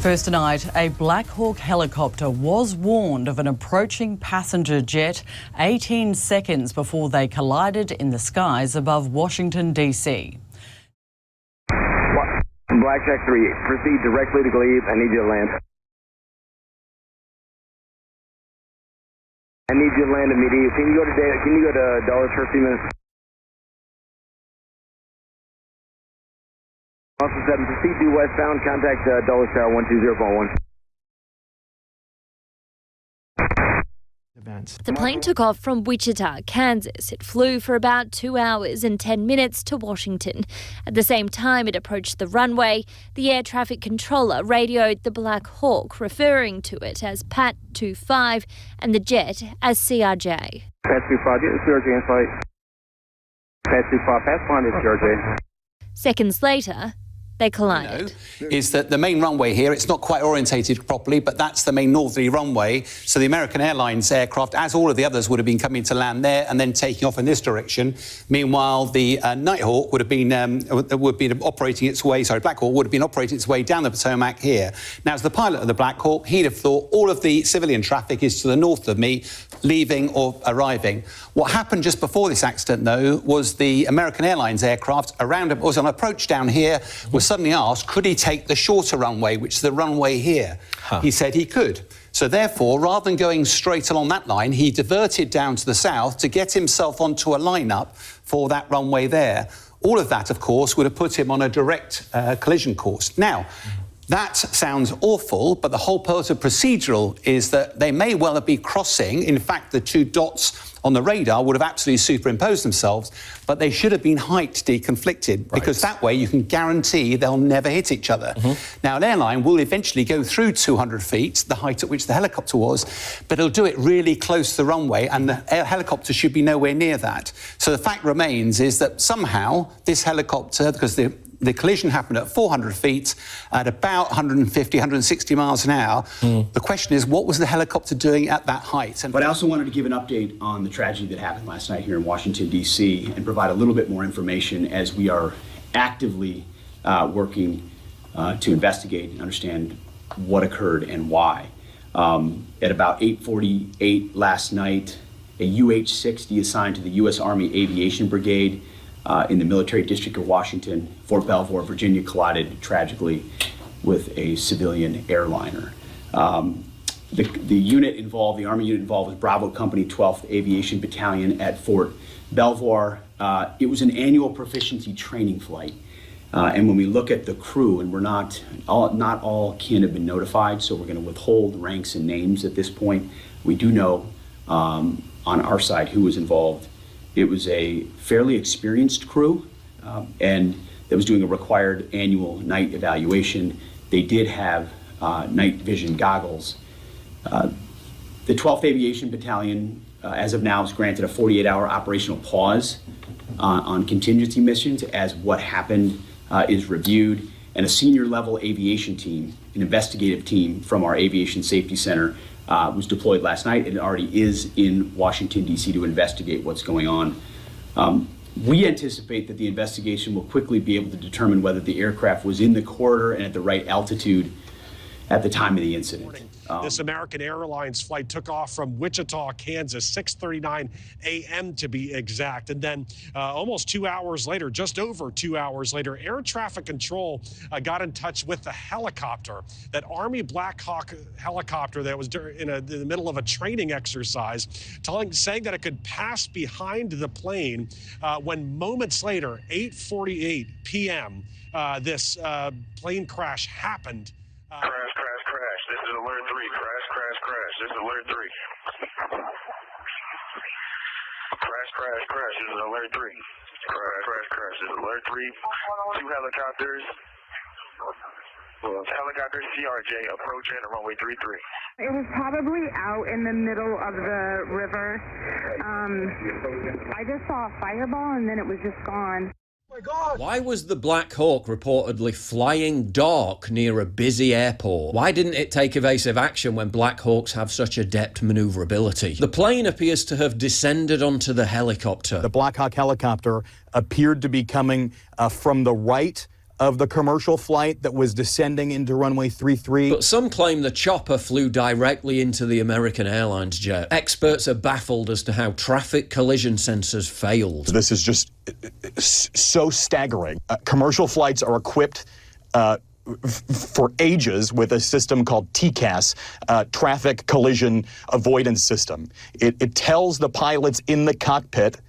First tonight, a Black Hawk helicopter was warned of an approaching passenger jet 18 seconds before they collided in the skies above Washington, D.C. Blackjack 3, proceed directly to Glebe. I need you to land. I need you to land immediately. Can you go to Dulles for a few minutes? Austin 7, proceed due westbound. Contact Dulles Tower 120.1. The plane took off from Wichita, Kansas. It flew for about 2 hours and 10 minutes to Washington. At the same time it approached the runway, the air traffic controller radioed the Black Hawk, referring to it as Pat 25 and the jet as CRJ. Pat 25, get the CRJ in flight. Pat 25, pass on to CRJ. Seconds later, they collided. Is that the main runway here, it's not quite orientated properly, but that's the main northerly runway. So the American Airlines aircraft, as all of the others, would have been coming to land there and then taking off in this direction. Meanwhile, the Nighthawk would have been operating its way, Black Hawk would have been operating its way down the Potomac here. Now, as the pilot of the Black Hawk, he'd have thought all of the civilian traffic is to the north of me, leaving or arriving. What happened just before this accident, though, was the American Airlines aircraft was on approach down here, was suddenly asked, could he take the shorter runway, which is the runway here? He said he could. So therefore, rather than going straight along that line, he diverted down to the south to get himself onto a lineup for that runway there. All of that, of course, would have put him on a direct collision course. Now, that sounds awful, but the whole purpose of procedural is that they may well be crossing. In fact, the two dots on the radar would have absolutely superimposed themselves, but they should have been height deconflicted, because that way you can guarantee they'll never hit each other. Now, an airline will eventually go through 200 feet, the height at which the helicopter was, but it'll do it really close to the runway, and the helicopter should be nowhere near that. So the fact remains is that somehow this helicopter, because the collision happened at 400 feet at about 150, 160 miles an hour. The question is, what was the helicopter doing at that height? But I also wanted to give an update on the tragedy that happened last night here in Washington, D.C., and provide a little bit more information as we are actively working to investigate and understand what occurred and why. At about 8:48 last night, a UH-60 assigned to the U.S. Army Aviation Brigade in the Military District of Washington, Fort Belvoir, Virginia, collided tragically with a civilian airliner. The unit involved, the Army unit involved, was Bravo Company 12th Aviation Battalion at Fort Belvoir. It was an annual proficiency training flight. And when we look at the crew, and not all kin have been notified, so we're going to withhold ranks and names at this point. We do know on our side who was involved. It was a fairly experienced crew, and that was doing a required annual night evaluation. They did have night vision goggles. The 12th Aviation Battalion, as of now, is granted a 48-hour operational pause on contingency missions as what happened is reviewed, and a senior level aviation team, an investigative team from our Aviation Safety Center, was deployed last night and already is in Washington, D.C. to investigate what's going on. We anticipate that the investigation will quickly be able to determine whether the aircraft was in the corridor and at the right altitude at the time of the incident. This American Airlines flight took off from Wichita, Kansas, 6:39 a.m. to be exact. And then almost 2 hours later, just over 2 hours later, Air Traffic Control got in touch with the helicopter, that Army Black Hawk helicopter that was in the middle of a training exercise, saying that it could pass behind the plane when moments later, 8:48 p.m., this plane crash happened. Crash. This is alert 3. Crash. This is alert 3. Crash. This is alert 3. Crash. This is alert 3. 2 helicopters. Helicopter CRJ approaching runway 33. It was probably out in the middle of the river. I just saw a fireball and then it was just gone. Oh my God. Why was the Black Hawk reportedly flying dark near a busy airport? Why didn't it take evasive action when Black Hawks have such adept maneuverability? The plane appears to have descended onto the helicopter. The Black Hawk helicopter appeared to be coming from the right of the commercial flight that was descending into runway 33. But some claim the chopper flew directly into the American Airlines jet. Experts are baffled as to how traffic collision sensors failed. This is just so staggering. Commercial flights are equipped for ages with a system called TCAS, Traffic Collision Avoidance System. It tells the pilots in the cockpit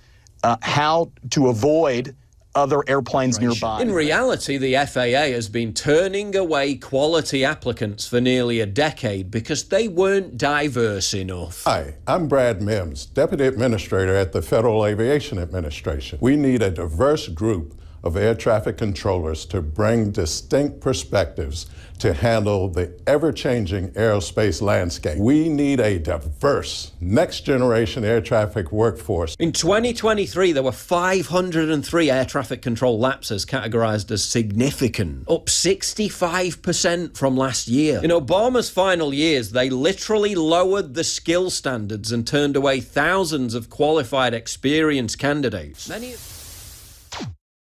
how to avoid other airplanes nearby. In reality, the FAA has been turning away quality applicants for nearly a decade because they weren't diverse enough. Hi, I'm Brad Mims, Deputy Administrator at the Federal Aviation Administration. We need a diverse group of air traffic controllers to bring distinct perspectives to handle the ever-changing aerospace landscape. We need a diverse, next-generation air traffic workforce. In 2023, there were 503 air traffic control lapses categorised as significant, up 65% from last year. In Obama's final years, they literally lowered the skill standards and turned away thousands of qualified, experienced candidates. Many